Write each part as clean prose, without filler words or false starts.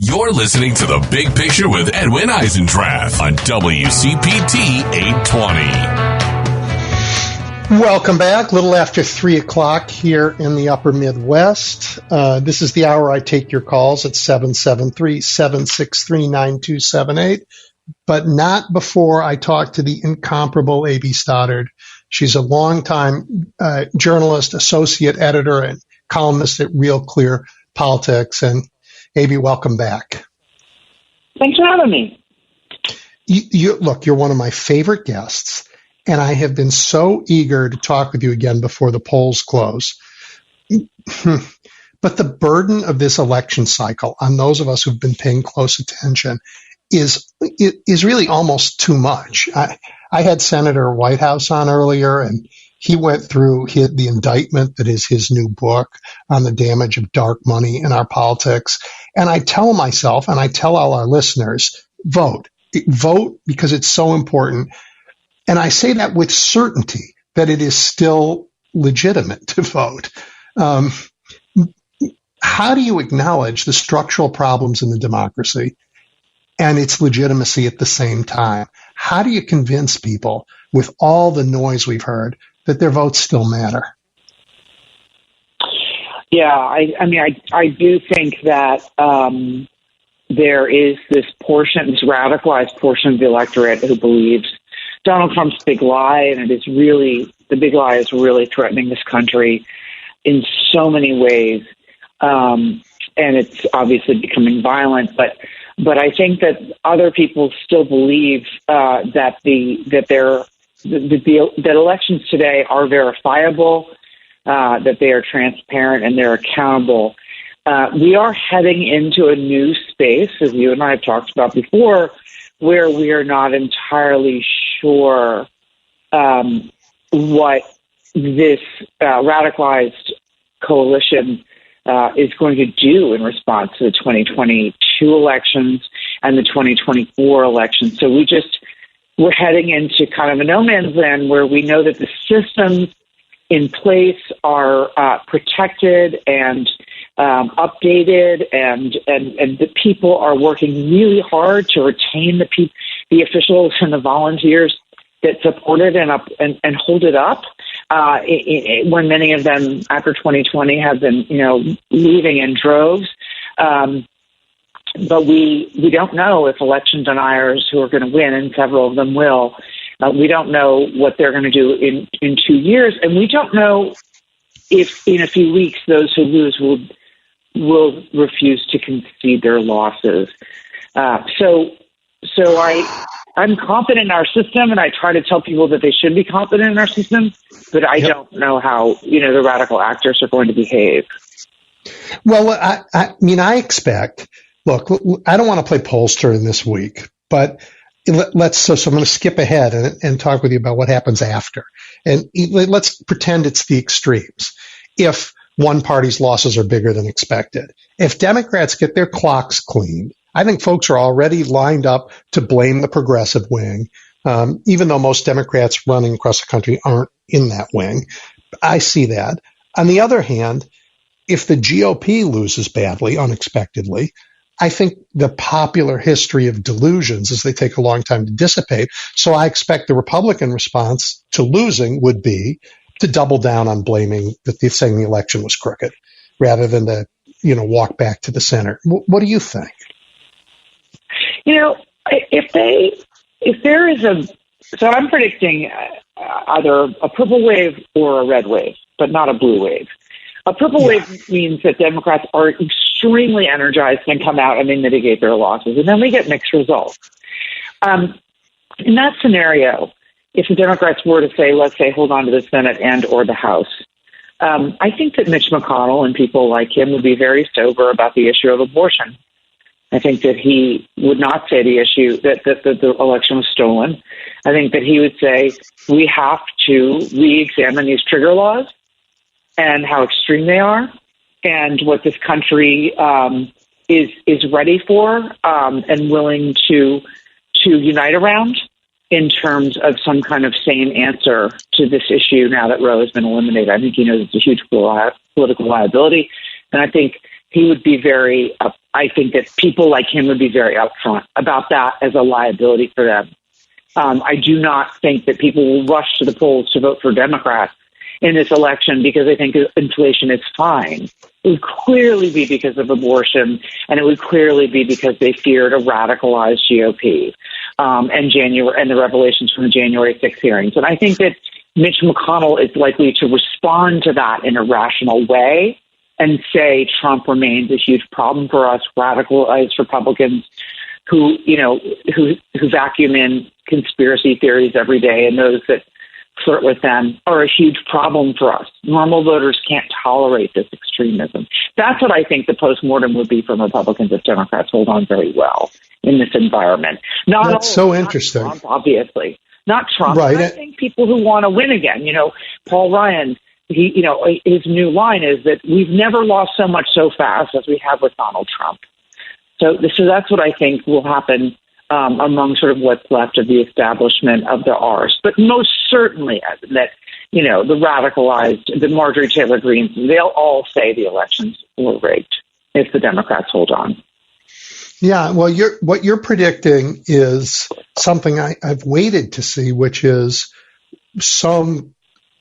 You're listening to The Big Picture with Edwin Eisendrath on WCPT 820. Welcome back. A little after 3 o'clock here in the upper Midwest. This is the hour I take your calls at 773-763-9278, but not before I talk to the incomparable A.B. Stoddard. She's a longtime journalist, associate editor, and columnist at Real Clear Politics. And A.B., welcome back. Thanks for having me. Look, you're one of my favorite guests, and I have been so eager to talk with you again before the polls close. But the burden of this election cycle on those of us who've been paying close attention is really almost too much. I had Senator Whitehouse on earlier, and he went through the indictment that is his new book on the damage of dark money in our politics. And I tell myself, and I tell all our listeners, vote because it's so important. And I say that with certainty that it is still legitimate to vote. How do you acknowledge the structural problems in the democracy and its legitimacy at the same time? How do you convince people, with all the noise we've heard, that their votes still matter? Yeah, I do think that there is this radicalized portion of the electorate who believes Donald Trump's big lie, and the big lie is really threatening this country in so many ways, and it's obviously becoming violent. But I think that other people still believe that elections today are verifiable, that they are transparent and they're accountable. We are heading into a new space, as you and I have talked about before, where we are not entirely sure what this radicalized coalition is going to do in response to the 2022 elections and the 2024 elections. So we're heading into kind of a no man's land where we know that the systems in place are protected and updated, and the people are working really hard to retain the officials and the volunteers that support it and hold it up. When many of them after 2020 have been, leaving in droves. But we don't know if election deniers who are going to win, and several of them will, we don't know what they're going to do in 2 years. And we don't know if in a few weeks those who lose will refuse to concede their losses. So I'm confident in our system, and I try to tell people that they should be confident in our system, but I don't know how, the radical actors are going to behave. Well, I expect, look, I don't want to play pollster in this week, but so I'm going to skip ahead and talk with you about what happens after. And let's pretend it's the extremes. If one party's losses are bigger than expected, if Democrats get their clocks cleaned, I think folks are already lined up to blame the progressive wing, even though most Democrats running across the country aren't in that wing. I see that. On the other hand, if the GOP loses badly, unexpectedly, I think the popular history of delusions is they take a long time to dissipate. So I expect the Republican response to losing would be to double down on saying the election was crooked, rather than to, walk back to the center. What do you think? So I'm predicting either a purple wave or a red wave, but not a blue wave. A purple wave means that Democrats are extremely energized and come out and they mitigate their losses, and then we get mixed results. In that scenario, if the Democrats were to let's say, hold on to the Senate and or the House, I think that Mitch McConnell and people like him would be very sober about the issue of abortion. I think that he would not say the issue that the election was stolen. I think that he would say we have to re-examine these trigger laws and how extreme they are, and what this country is ready for and willing to unite around in terms of some kind of sane answer to this issue now that Roe has been eliminated. I think he knows it's a huge political liability, and I think he would be very I think that people like him would be very upfront about that as a liability for them. I do not think that people will rush to the polls to vote for Democrats in this election because they think inflation is fine. It would clearly be because of abortion, and it would clearly be because they feared a radicalized GOP and the revelations from the January 6th hearings. And I think that Mitch McConnell is likely to respond to that in a rational way and say Trump remains a huge problem for us, radicalized Republicans who vacuum in conspiracy theories every day, and those that flirt with them are a huge problem for us. Normal voters can't tolerate this extremism. That's what I think the postmortem would be from Republicans if Democrats hold on very well in this environment. That's so interesting. Not Trump, obviously. Not Trump. Right. I think people who want to win again. Paul Ryan, his new line is that we've never lost so much so fast as we have with Donald Trump. So that's what I think will happen among sort of what's left of the establishment of the R's. But most certainly that, the radicalized, the Marjorie Taylor Greens, they'll all say the elections were rigged if the Democrats hold on. Yeah, well, what you're predicting is something I've waited to see, which is some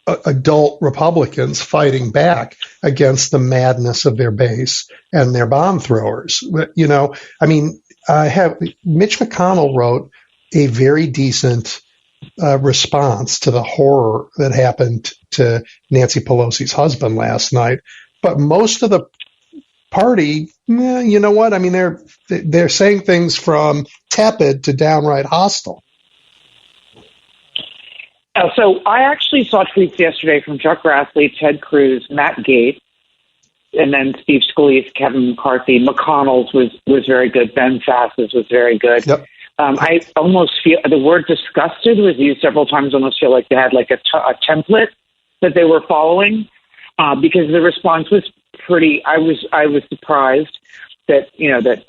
adult Republicans fighting back against the madness of their base and their bomb throwers. Mitch McConnell wrote a very decent response to the horror that happened to Nancy Pelosi's husband last night. But most of the party, you know what? I mean, they're saying things from tepid to downright hostile. So I actually saw tweets yesterday from Chuck Grassley, Ted Cruz, Matt Gaetz, and then Steve Scalise, Kevin McCarthy. McConnell's was very good. Ben Sass's was very good. Yep. I almost feel the word disgusted was used several times. I almost feel like they had like a template that they were following because the response was pretty. I was surprised that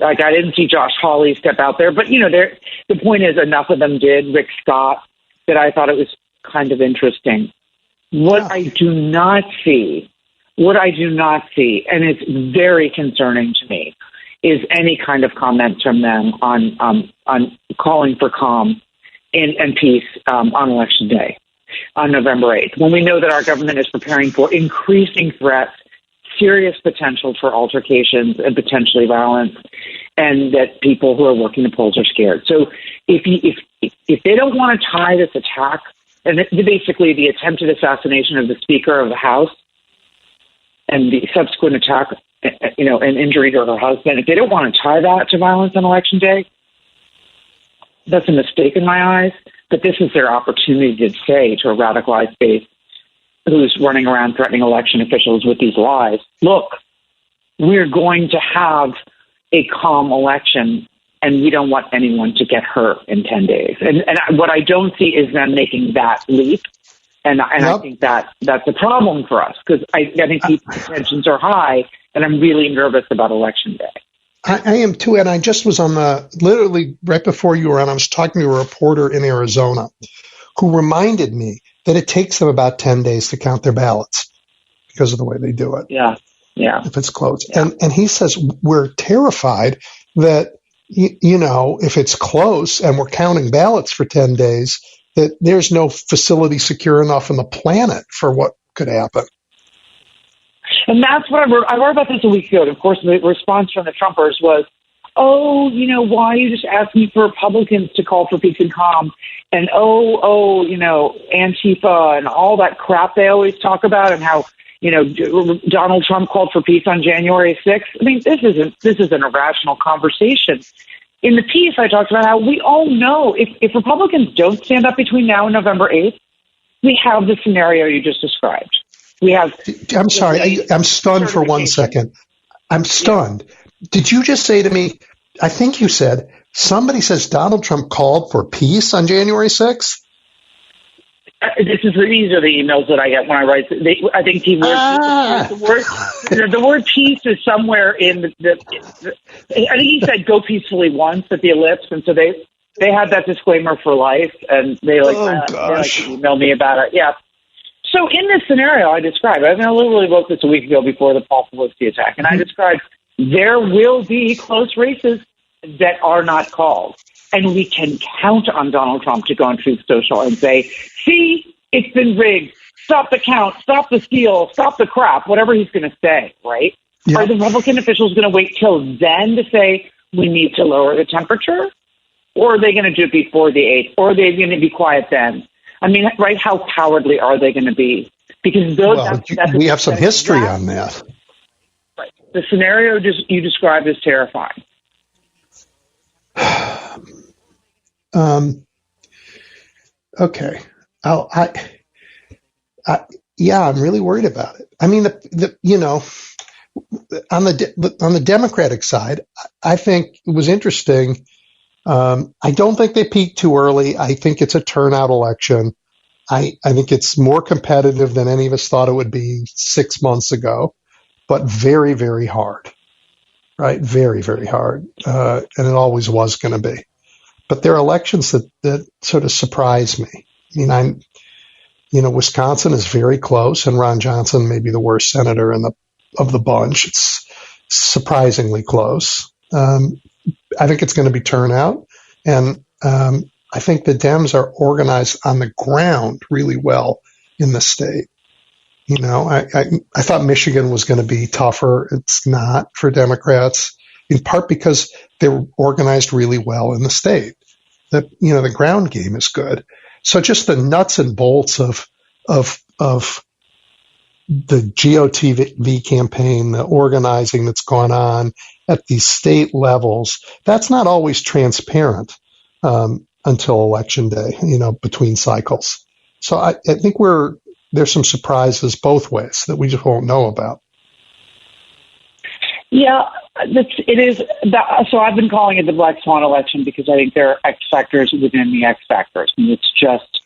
I didn't see Josh Hawley step out there, but the point is enough of them did. Rick Scott, that I thought it was kind of interesting. What I do not see, and it's very concerning to me, is any kind of comment from them on calling for calm and peace on Election Day, on November 8th, when we know that our government is preparing for increasing threats, serious potential for altercations and potentially violence, and that people who are working the polls are scared. So if they don't want to tie this attack, and basically the attempted assassination of the Speaker of the House and the subsequent attack, and injury to her husband, if they don't want to tie that to violence on Election Day, that's a mistake in my eyes. But this is their opportunity to say to a radicalized base who's running around threatening election officials with these lies, look, we're going to have a calm election, and we don't want anyone to get hurt in 10 days. And what I don't see is them making that leap. And I think that's a problem for us, because I think people's tensions are high, and I'm really nervous about Election Day. I am too, and I just was on literally right before you were on, I was talking to a reporter in Arizona who reminded me that it takes them about 10 days to count their ballots because of the way they do it. Yeah. If it's close. Yeah. And he says, we're terrified that, if it's close and we're counting ballots for 10 days, that there's no facility secure enough on the planet for what could happen. And that's what I wrote about this a week ago. And of course, the response from the Trumpers was, why are you just asking for Republicans to call for peace and calm? And, Antifa and all that crap they always talk about, and how, Donald Trump called for peace on January 6th. I mean, this isn't a rational conversation. In the piece, I talked about how we all know if Republicans don't stand up between now and November 8th, we have the scenario you just described. I'm sorry. I'm stunned for 1 second. I'm stunned. Yeah. Did you just say to me, I think you said, somebody says Donald Trump called for peace on January 6th? These are the emails that I get when I write. I think the word peace is somewhere in I think he said go peacefully once at the ellipse, and so they had that disclaimer for life, and they email me about it. Yeah. So in this scenario I described, I literally wrote this a week ago before the Paul Pelosi attack, and I described, there will be close races that are not called. And we can count on Donald Trump to go on Truth Social and say, see, it's been rigged. Stop the count. Stop the steal. Stop the crap, whatever he's going to say, right? Yeah. Are the Republican officials going to wait till then to say we need to lower the temperature? Or are they going to do it before the 8th? Or are they going to be quiet then? I mean, right, how cowardly are they going to be? Because we have some history on that. Right. The scenario you described is terrifying. Okay. I'm really worried about it. I mean, on the Democratic side, I think it was interesting. I don't think they peaked too early. I think it's a turnout election. I think it's more competitive than any of us thought it would be 6 months ago, but very, very hard, right? Very, very hard. And it always was going to be. But there are elections that sort of surprise me. I mean, Wisconsin is very close, and Ron Johnson may be the worst senator of the bunch. It's surprisingly close. I think it's going to be turnout, and I think the Dems are organized on the ground really well in the state. I thought Michigan was going to be tougher. It's not for Democrats, in part because they're organized really well in the state. The ground game is good. So just the nuts and bolts of the GOTV campaign, the organizing that's gone on at these state levels, that's not always transparent until Election Day, between cycles. So I think there's some surprises both ways that we just won't know about. Yeah, it is. So I've been calling it the Black Swan election because I think there are X factors within the X factors. And it's just,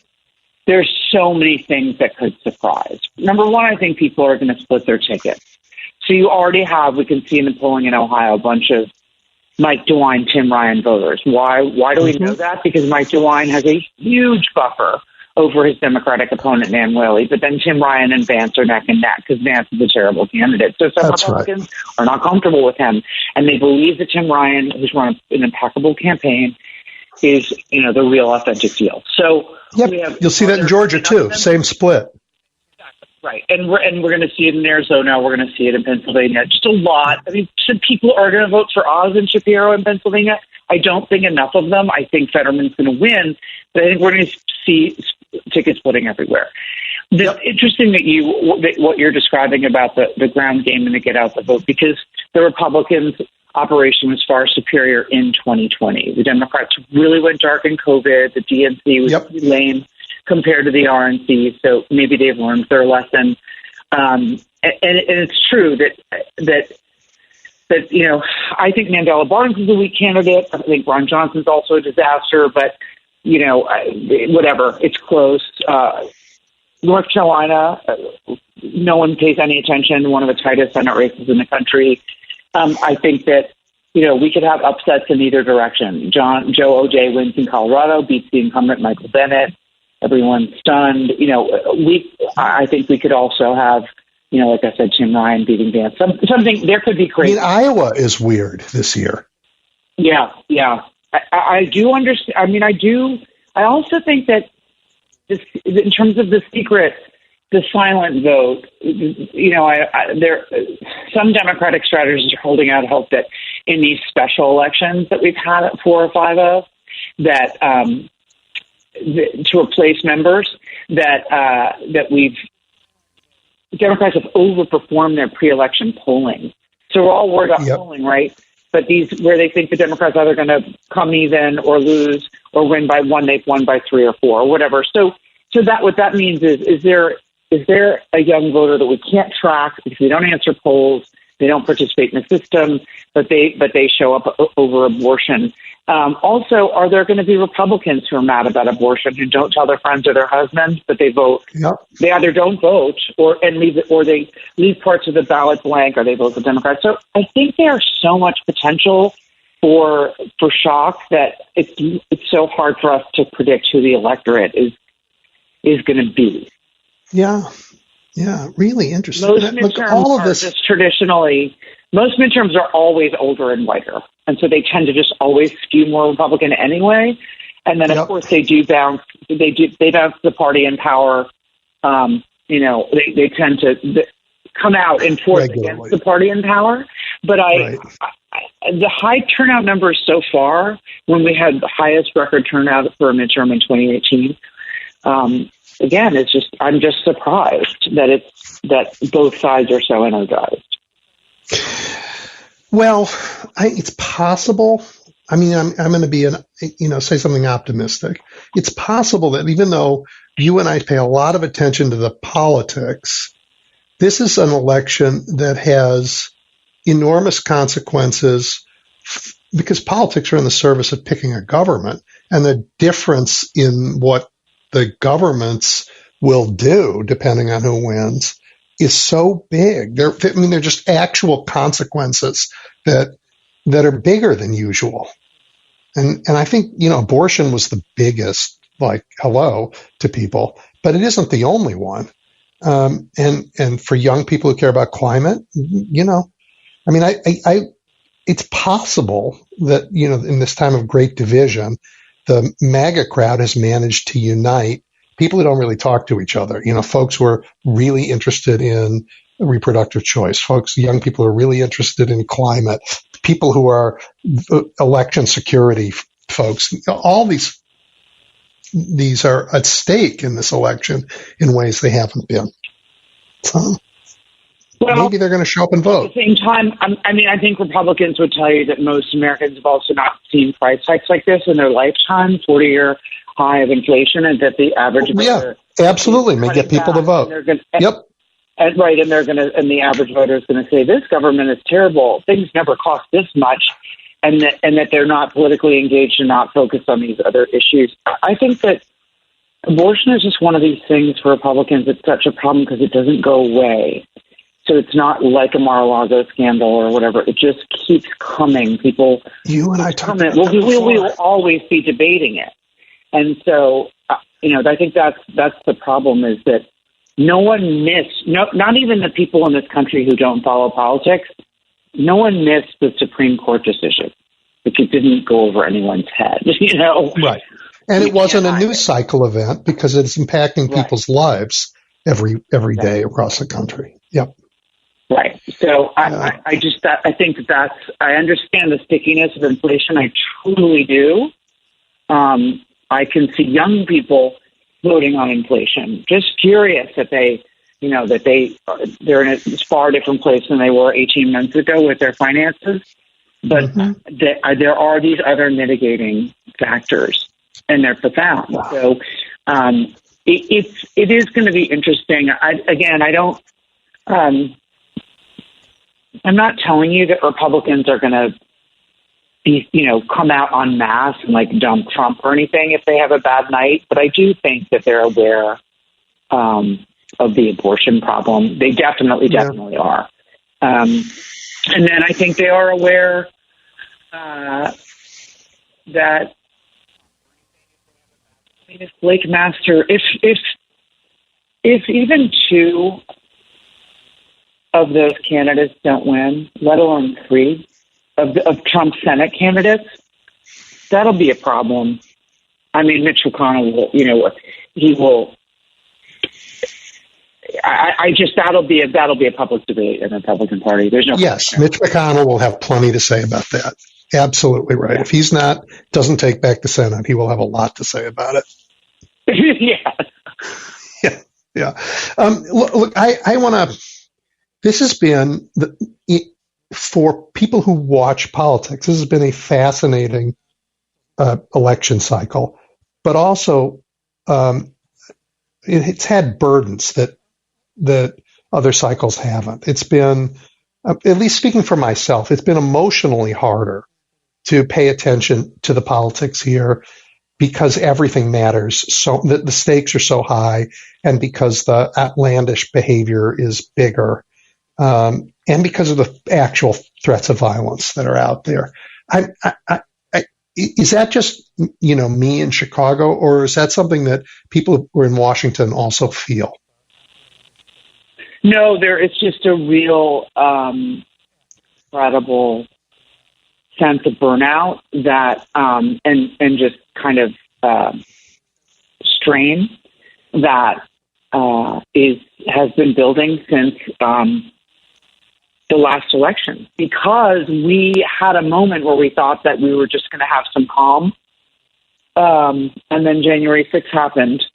there's so many things that could surprise. Number one, I think people are going to split their tickets. So you already have, we can see in the polling in Ohio, a bunch of Mike DeWine, Tim Ryan voters. Why do we know that? Because Mike DeWine has a huge buffer over his Democratic opponent, Nan Whaley, but then Tim Ryan and Vance are neck and neck because Vance is a terrible candidate. So some Republicans are not comfortable with him, and they believe that Tim Ryan, who's run an impeccable campaign, is the real authentic deal. So you'll see that in Georgia too, same split. Right, and we're going to see it in Arizona. We're going to see it in Pennsylvania. Just a lot. I mean, people are going to vote for Oz and Shapiro in Pennsylvania. I don't think enough of them. I think Fetterman's going to win, but I think we're going to see ticket splitting everywhere. It's interesting that what you're describing about the ground game and the get out the vote, because the Republicans' operation was far superior in 2020. The Democrats really went dark in COVID. The DNC was pretty lame compared to the RNC, so maybe they've learned their lesson. And it's true that I think Mandela Barnes is a weak candidate. I think Ron Johnson's also a disaster, but whatever, it's close. North Carolina, no one pays any attention. One of the tightest Senate races in the country. I think that we could have upsets in either direction. Joe O.J. wins in Colorado, beats the incumbent Michael Bennet. Everyone's stunned. I think we could also have, like I said, Tim Ryan beating Vance. Something there could be crazy. Iowa is weird this year. Yeah. I do understand. I mean, I do. I also think that in terms of the silent vote, some Democratic strategists are holding out hope that in these special elections that we've had 4 or 5 of, that to replace members, that Democrats have overperformed their pre-election polling. So we're all worried about polling, right? But these, where they think the Democrats are either going to come even or lose or win by 1, they've won by 3 or 4 or whatever. So that what that means is there a young voter that we can't track because they don't answer polls, they don't participate in the system, but they show up over abortion. Also, are there going to be Republicans who are mad about abortion who don't tell their friends or their husbands, but they vote? Yep. They either don't vote or they leave parts of the ballot blank, or they vote for Democrats. So I think there's so much potential for shock that it's so hard for us to predict who the electorate is going to be. Yeah. Yeah, really interesting. Most Look, midterms all of are this, just traditionally, most midterms are always older and whiter. And so they tend to just always skew more Republican anyway. And then, of course, they bounce the party in power. They tend to come out in force against the party in power. But the high turnout numbers so far, when we had the highest record turnout for a midterm in 2018, again, I'm just surprised that both sides are so energized. Well, it's possible. I mean, I'm going to be say something optimistic. It's possible that even though you and I pay a lot of attention to the politics, this is an election that has enormous consequences because politics are in the service of picking a government, and the difference in what the governments will do, depending on who wins, is so big. They're just actual consequences that are bigger than usual. And I think, abortion was the biggest, hello to people, but it isn't the only one. And for young people who care about climate, it's possible that, in this time of great division, the MAGA crowd has managed to unite people who don't really talk to each other. Folks who are really interested in reproductive choice, young people who are really interested in climate, people who are election security folks. All these are at stake in this election in ways they haven't been. So maybe they're going to show up and vote. At the same time, I think Republicans would tell you that most Americans have also not seen price hikes like this in their lifetime, 40-year high of inflation, and that the average voter absolutely may get people to vote. And the average voter is going to say, this government is terrible. Things never cost this much. And that they're not politically engaged and not focused on these other issues. I think that abortion is just one of these things for Republicans. It's such a problem because it doesn't go away. So it's not like a Mar-a-Lago scandal or whatever. It just keeps coming. You and I talked about that before. We will always be debating it. And so, I think that's the problem, is that not even the people in this country who don't follow politics, no one missed the Supreme Court decision, which it didn't go over anyone's head, Right. And it wasn't a news cycle event because it's impacting people's lives every day across the country. Yep. Right. So I think I understand the stickiness of inflation. I truly do. I can see young people voting on inflation, just curious that they're in a far different place than they were 18 months ago with their finances. But there are these other mitigating factors, and they're profound. Wow. So it is going to be interesting. I'm not telling you that Republicans are going to be, come out en masse and dump Trump or anything if they have a bad night. But I do think that they're aware of the abortion problem. They definitely are. And then I think they are aware that if Blake Master, if even two of those candidates don't win, let alone three of Trump's Senate candidates, that'll be a problem. I mean, Mitch McConnell will. That'll be a public debate in the Republican Party. There's no. Yes, Mitch McConnell will have plenty to say about that. Absolutely right. Yeah. If doesn't take back the Senate, he will have a lot to say about it. Yeah. Look, I want to. This has been for people who watch politics. This has been a fascinating election cycle, but also it's had burdens that other cycles haven't. It's been, at least speaking for myself, it's been emotionally harder to pay attention to the politics here because everything matters. So the stakes are so high, and because the outlandish behavior is bigger, and because of the actual threats of violence that are out there. Is that just, me in Chicago, or is that something that people who are in Washington also feel? No, there is just a real incredible sense of burnout that and just kind of strain that has been building since the last election, because we had a moment where we thought that we were just going to have some calm, and then January 6th happened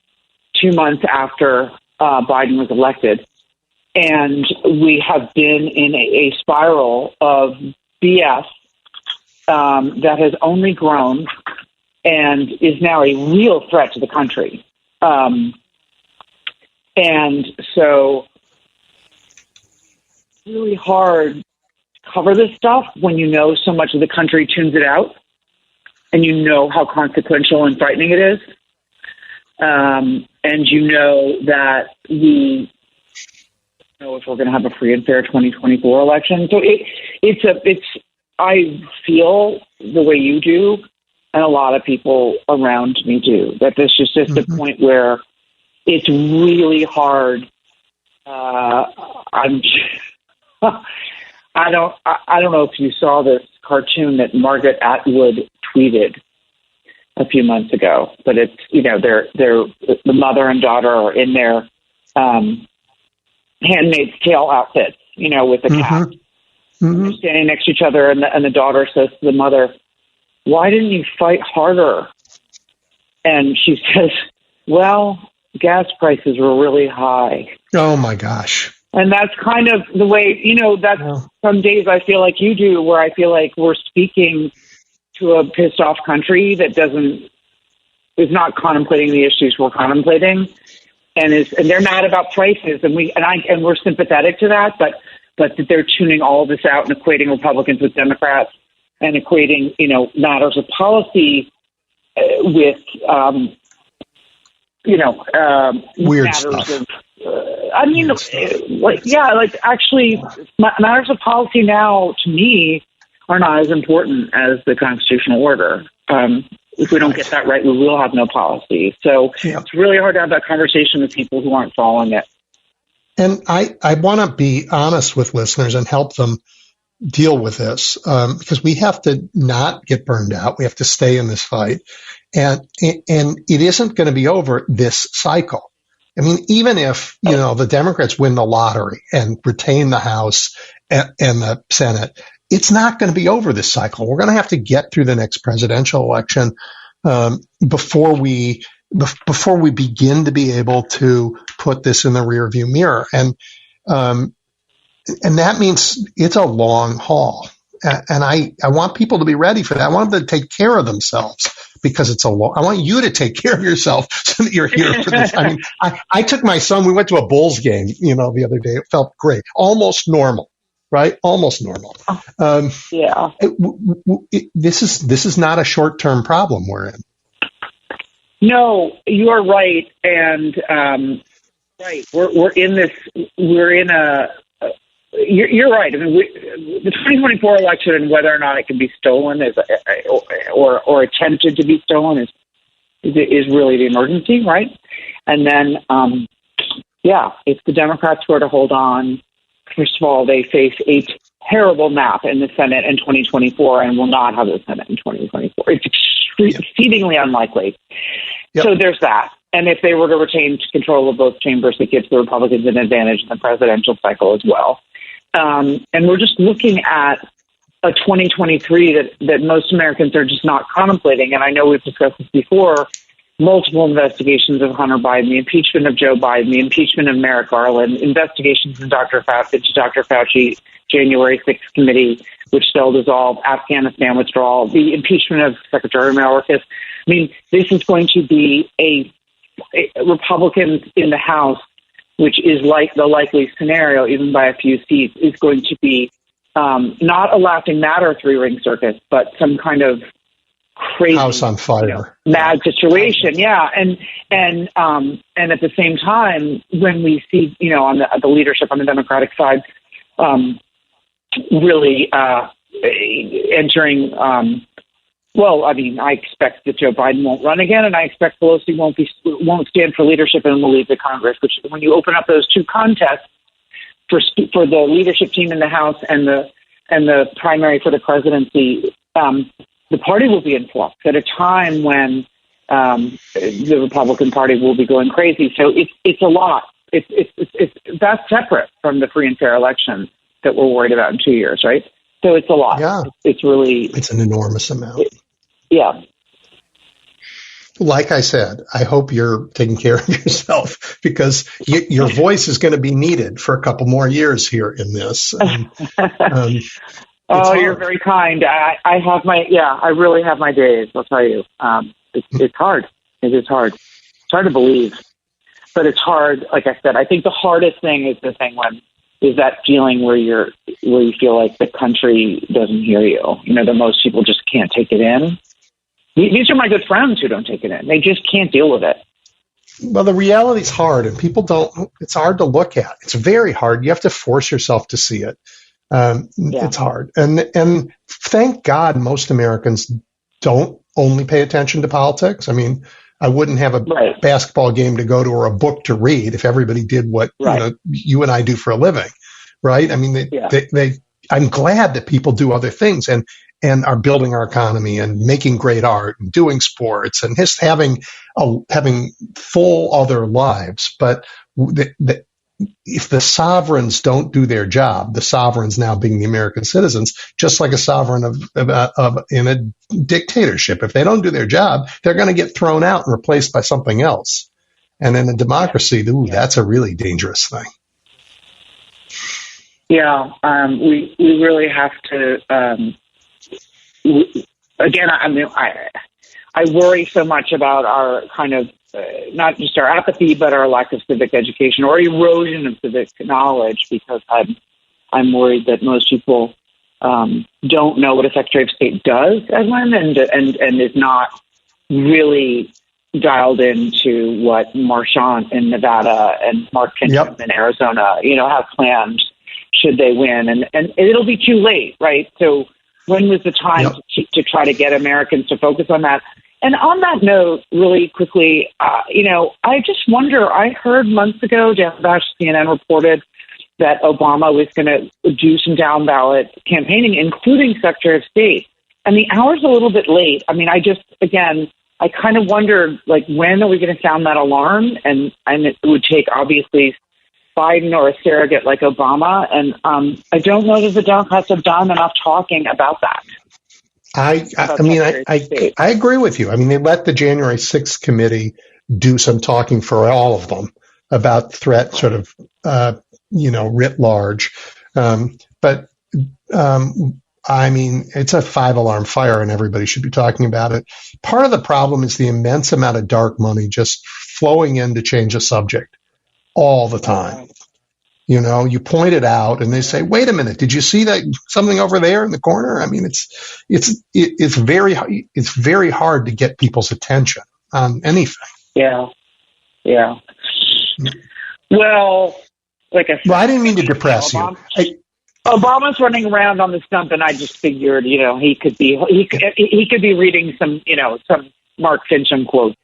2 months after Biden was elected. And we have been in a spiral of BS that has only grown and is now a real threat to the country. And so it's really hard to cover this stuff when you know so much of the country tunes it out and you know how consequential and frightening it is. And you know that we know if we're going to have a free and fair 2024 election. So I feel the way you do, and a lot of people around me do, that this is just a point where it's really hard. I don't know if you saw this cartoon that Margaret Atwood tweeted a few months ago, but it's, they're the mother and daughter are in their Handmaid's Tale outfits, with the cat. They're standing next to each other, and the daughter says to the mother, "Why didn't you fight harder?" And she says, "Well, gas prices were really high." Oh my gosh. And that's kind of the way, that's some days I feel like you do, where I feel like we're speaking to a pissed off country that is not contemplating the issues we're contemplating, and they're mad about prices, and we're sympathetic to that, but that they're tuning all of this out and equating Republicans with Democrats and equating, matters of policy with, weird matters stuff. of, actually, matters of policy now, to me, are not as important as the constitutional order. If we don't get that right, we will have no policy. So It's really hard to have that conversation with people who aren't following it. And I want to be honest with listeners and help them deal with this, because we have to not get burned out. We have to stay in this fight. And it isn't going to be over this cycle. I mean, even if, the Democrats win the lottery and retain the House and the Senate, it's not going to be over this cycle. We're going to have to get through the next presidential election before we begin to be able to put this in the rearview mirror. And that means it's a long haul. And I want people to be ready for that. I want them to take care of themselves, because I want you to take care of yourself so that you're here for this. I mean, I took my son, we went to a Bulls game, the other day. It felt great. Almost normal, right? Almost normal. Yeah. This is not a short-term problem we're in. No, you are right. And, right. You're right. I mean, the 2024 election and whether or not it can be stolen or attempted to be stolen is really the emergency, right? And then, if the Democrats were to hold on, first of all, they face a terrible map in the Senate in 2024 and will not have the Senate in 2024. It's exceedingly unlikely. Yep. So there's that. And if they were to retain control of both chambers, it gives the Republicans an advantage in the presidential cycle as well. And we're just looking at a 2023 that most Americans are just not contemplating. And I know we've discussed this before, multiple investigations of Hunter Biden, the impeachment of Joe Biden, the impeachment of Merrick Garland, investigations into Dr. Fauci, January 6th committee, which still dissolved, Afghanistan withdrawal, the impeachment of Secretary Mayorkas. I mean, this is going to be a Republicans in the House, which is like the likely scenario, even by a few seats, is going to be not a laughing matter three-ring circus, but some kind of crazy house on fire, mad situation. Yeah, and at the same time, when we see on the leadership on the Democratic side, really entering. I expect that Joe Biden won't run again, and I expect Pelosi won't stand for leadership and will leave the Congress. Which, when you open up those two contests, for the leadership team in the House and the primary for the presidency, the party will be in flux at a time when the Republican Party will be going crazy. So it's a lot. That's separate from the free and fair elections that we're worried about in 2 years, right? So it's a lot. Yeah. It's an enormous amount. Yeah. Like I said, I hope you're taking care of yourself, because your voice is going to be needed for a couple more years here in this. You're very kind. I really have my days, I'll tell you. It's hard. It is hard. It's hard to believe, but it's hard. Like I said, I think the hardest thing is that feeling where you feel like the country doesn't hear you. That most people just can't take it in. These are my good friends who don't take it in. They just can't deal with it. Well, the reality is hard, and people don't. It's hard to look at. It's very hard. You have to force yourself to see it. It's hard, and thank God most Americans don't only pay attention to politics. I mean, I wouldn't have a basketball game to go to or a book to read if everybody did what you and I do for a living, right? I mean, I'm glad that people do other things and are building our economy and making great art and doing sports and just having full other lives. But if the sovereigns don't do their job, the sovereigns now being the American citizens, just like a sovereign in a dictatorship, if they don't do their job, they're going to get thrown out and replaced by something else. And in a democracy, that's a really dangerous thing. Yeah, we really have to. Again, I worry so much about our kind of not just our apathy, but our lack of civic education or erosion of civic knowledge, because I'm worried that most people don't know what a Secretary of State does, Edwin, and is not really dialed into what Marchant in Nevada and Mark Pincham in Arizona, have planned should they win, and it'll be too late, right? So when was the time to try to get Americans to focus on that? And on that note, really quickly, I just wonder, I heard months ago, Jeff Bash, CNN reported that Obama was going to do some down ballot campaigning, including Secretary of State. And the hour's a little bit late. I mean, I kind of wondered, when are we going to sound that alarm? And it would take, obviously, Biden or a surrogate like Obama. And I don't know that the Democrats have done enough talking about that. I agree with you. I mean, they let the January 6th committee do some talking for all of them about threat sort of, writ large. But I mean, it's a 5-alarm fire and everybody should be talking about it. Part of the problem is the immense amount of dark money just flowing in to change a subject all the time. You point it out and they say, wait a minute, did you see that something over there in the corner? I mean, it's very hard to get people's attention on anything. Yeah. Well, like I said, I didn't mean to depress you. Obama's running around on the stump, and I just figured, he could be reading some Mark Fincham quote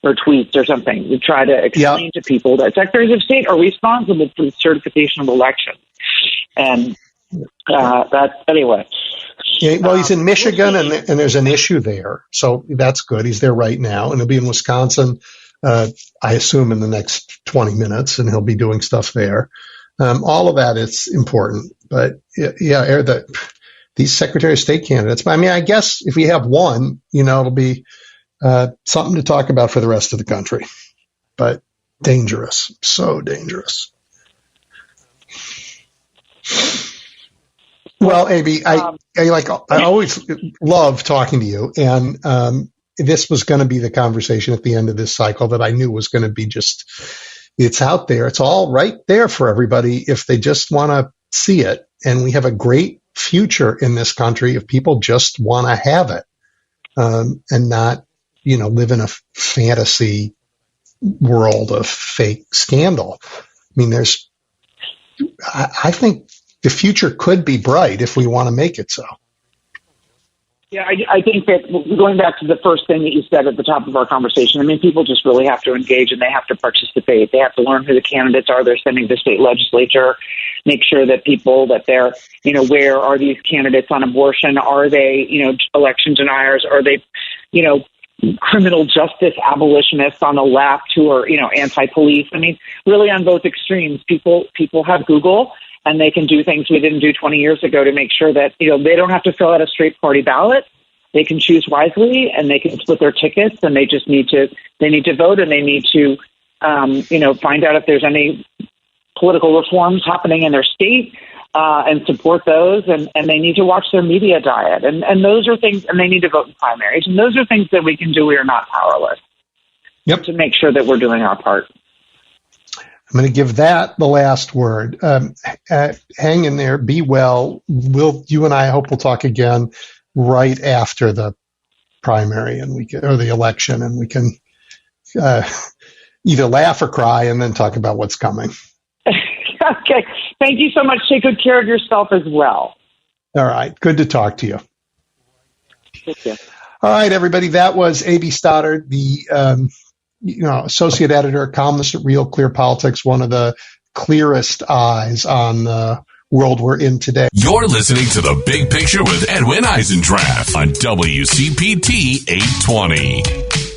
or tweets or something to try to explain to people that secretaries of state are responsible for the certification of elections. And that's anyway. Yeah, well, he's in Michigan, and there's an issue there. So that's good. He's there right now, and he'll be in Wisconsin, I assume, in the next 20 minutes, and he'll be doing stuff there. All of that is important. But, these Secretary of State candidates. But, I mean, I guess if we have one, it'll be something to talk about for the rest of the country. But dangerous. So dangerous. Well, Abby, I always love talking to you, and this was going to be the conversation at the end of this cycle that I knew was going to be it's out there. It's all right there for everybody if they just want to see it, and we have a great future in this country if people just want to have it, and not, live in a fantasy world of fake scandal. I mean, I think the future could be bright if we want to make it so. Yeah, I think that going back to the first thing that you said at the top of our conversation, I mean, people just really have to engage and they have to participate. They have to learn who the candidates are they're sending to the state legislature, make sure that people that they're, where are these candidates on abortion? Are they, election deniers? Are they, criminal justice abolitionists on the left who are, anti-police? I mean, really on both extremes, people have Google. And they can do things we didn't do 20 years ago to make sure that, they don't have to fill out a straight party ballot. They can choose wisely and they can split their tickets and they just need to vote and they need to, find out if there's any political reforms happening in their state and support those. And they need to watch their media diet. And those are things, and they need to vote in primaries. And those are things that we can do. We are not powerless. Yep. To make sure that we're doing our part. I'm going to give that the last word. Hang in there. Be well. You and I hope we'll talk again right after the primary or the election, and we can either laugh or cry and then talk about what's coming. Okay. Thank you so much. Take good care of yourself as well. All right. Good to talk to you. Thank you. All right, everybody. That was A.B. Stoddard, the Associate Editor Columnist at Real Clear Politics, one of the clearest eyes on the world we're in today. You're listening to The Big Picture with Edwin Eisendrath on WCPT 820.